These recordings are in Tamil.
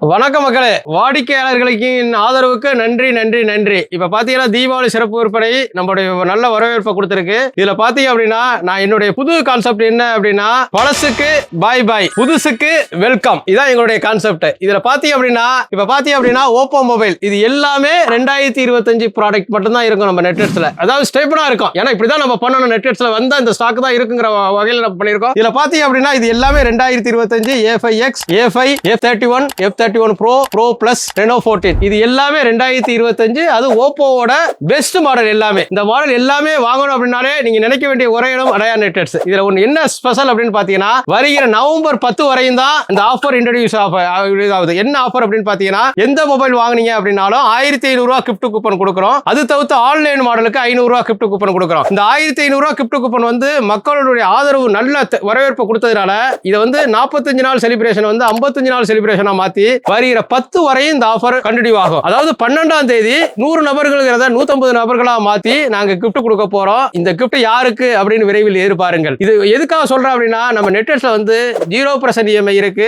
வணக்கம் மக்களே, வாடிக்கையாளர்களுக்கு ஆதரவுக்கு நன்றி நன்றி நன்றி. இப்ப பாத்தீங்கன்னா தீபாவளி சிறப்பு விற்பனை நம்மளுடைய நல்ல வரவேற்பை கொடுத்திருக்கு. இதுல பாத்தீங்க அப்படின்னா நான் என்னுடைய புது கான்செப்ட் என்ன அப்படின்னா பழசுக்கு பாய் பாய், புதுசுக்கு வெல்கம். இதான் எங்களுடைய கான்செப்ட். இதுல பாத்தீங்க அப்படின்னா ஓப்போ மொபைல் இது எல்லாமே 2025 ப்ராடக்ட் மட்டும் தான் இருக்கும் நம்ம நெட்வெட்ஸ்ல. அதாவது ஸ்டேபிளா இருக்கும். ஏன்னா இப்படிதான் நம்ம பண்ணணும். நெட்வெட்ஸ்ல வந்தா இந்த ஸ்டாக் தான் இருக்குங்கிற வகையில நம்ம பண்ணிருக்கோம். இதுல பாத்தீங்க அப்படின்னா இது எல்லாமே 2025 A5X, A5, F31, F31 Pro, Pro Plus, Reno 14 இது எல்லாமே 2025. அது ஓப்போவோட பெஸ்ட் மாடல். எல்லாமே இந்த மாடல் எல்லாமே வாங்கணும் அப்படின்னாலே நீங்க நினைக்க வேண்டிய ஒரே இடம் அடையார் நெட்வெட்ஸ். இதுல ஒன்னு என்ன ஸ்பெஷல் அப்படின்னு பாத்தீங்கன்னா வருகிற நவம்பர் 10 வரையும் தான் இந்த ஆஃபர் இன்ட்ரோடியூஸ் ஆகுது. என்ன ஆஃபர் அப்படின்னு பாத்தீங்கன்னா எந்த மொபைல் வாங்குனீங்க அப்படின்னாலும் 1500 ரூபாய் கிஃப்ட் கூப்பன் கொடுக்குறோம். அது தவிர்த்து ஆன்லைன் மாடலுக்கு 500 ரூபாய் கிஃப்ட் கூப்பன் கொடுக்குறோம். இந்த 1500 ரூபாய் கிஃப்ட் கூப்பன் வந்து மக்களுடைய ஆதரவு நல்ல வரவேற்பு கொடுத்ததுனால இதை வந்து 45 நாள் செலிப்ரேஷன் வந்து 55 நாள் செலிப்ரேஷனா மாத்தி வருகிற 10 வரையும் இந்த ஆஃபர் கண்டினியூ ஆகும். அதாவது 12ஆம் தேதி 100 நபர்கள்ங்கிறத 150 நபர்களா மாத்தி நாங்க கிஃப்ட் கொடுக்க போறோம். இந்த கிஃப்ட் யாருக்கு அப்படின்னு விரைவில் எதிர்பாருங்கள். இது எதுக்காக சொல்றேன் அப்படின்னா நம்ம நெட்வெட்ஸ்ல வந்து 0% EMI இருக்கு,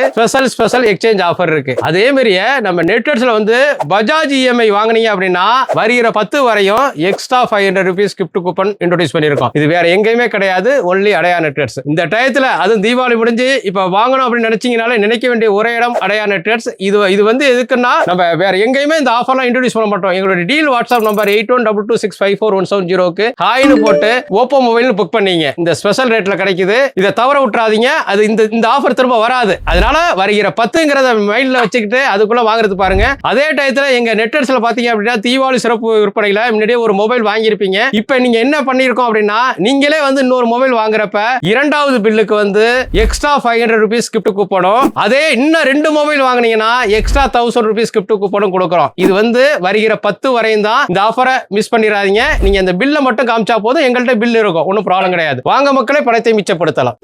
ஸ்பெஷல் எக்ஸ்சேஞ்ச் ஆஃபர் இருக்கு. அதே மாதிரியே நம்ம நெட்வெட்ஸ்ல வந்து பஜாஜ் EMI வாங்குனீங்க அப்படின்னா வருகிற 10 வரையும் extra 500 rupees gift coupon introduce பண்ணிருக்கோம். இது வேற எங்கேயுமே கிடையாது, ஒன்லி அடையார் நெட்வெட்ஸ். இந்த டயத்துல அதுவும் தீபாவளி முடிஞ்சு இப்ப வாங்கணும் அப்படின்னு நினைச்சீங்கனாலே நினைக்க வேண்டிய ஒரே இடம் அடையார் நெட்வெட்ஸ். இது வந்து எதுக்குன்னா நம்ம வேற எங்கேயுமே இந்த ஆஃபர்லாம் இன்ட்ரோடியூஸ் பண்ண மாட்டோம். எங்களுடைய டீல் வாட்ஸ்அப் நம்பர் 8122654170 ஹாய்னு போட்டு ஓப்போ மொபைல் புக் பண்ணீங்க. இந்த ஸ்பெஷல் ரேட்ல கிடைக்குது. இதை தவற விட்டுறாதீங்க. அது இந்த ஆஃபர் திரும்ப வராது. அதனால வருகிற 10ங்கிறத மைண்ட்ல வச்சுக்கிட்டு அதுக்குள்ள வாங்குறது பாருங்க. அதே டயத்துல எங்க நெட்வெட்ஸ்ல பாத்தீங்க அப்படின்னா தீபாவளி சிறப்பு விற்பனையில முன்னாடியே ஒரு மொபைல் வாங்கியிருப்பீங்க. இப்ப நீங்க என்ன பண்ணிருக்கோம் அப்படின்னா நீங்களே வந்து இன்னொரு மொபைல் வாங்குறப்ப இரண்டாவது பில்லுக்கு வந்து எக்ஸ்ட்ரா 500 ரூபீஸ் கிஃப்ட் கூப்பனும், அதே இன்னும் 2 மொபைல் வாங்குனீங்கன்னா எக்ஸ்ட்ரா 1000 ரூபீஸ் கிஃப்ட் கூப்பனும் கொடுக்குறோம். இது வந்து வருகிற 10 வரையும் தான். இந்த ஆஃபரை மிஸ் பண்ணிடாதீங்க. நீங்க இந்த பில்லை மட்டும் காமிச்சா போதும், எங்கள்கிட்ட பில் இருக்கும், ஒன்றும் ப்ராப்ளம் கிடையாது. வாங்க மக்களே, பணத்தை மிச்சப்படுத்தலாம்.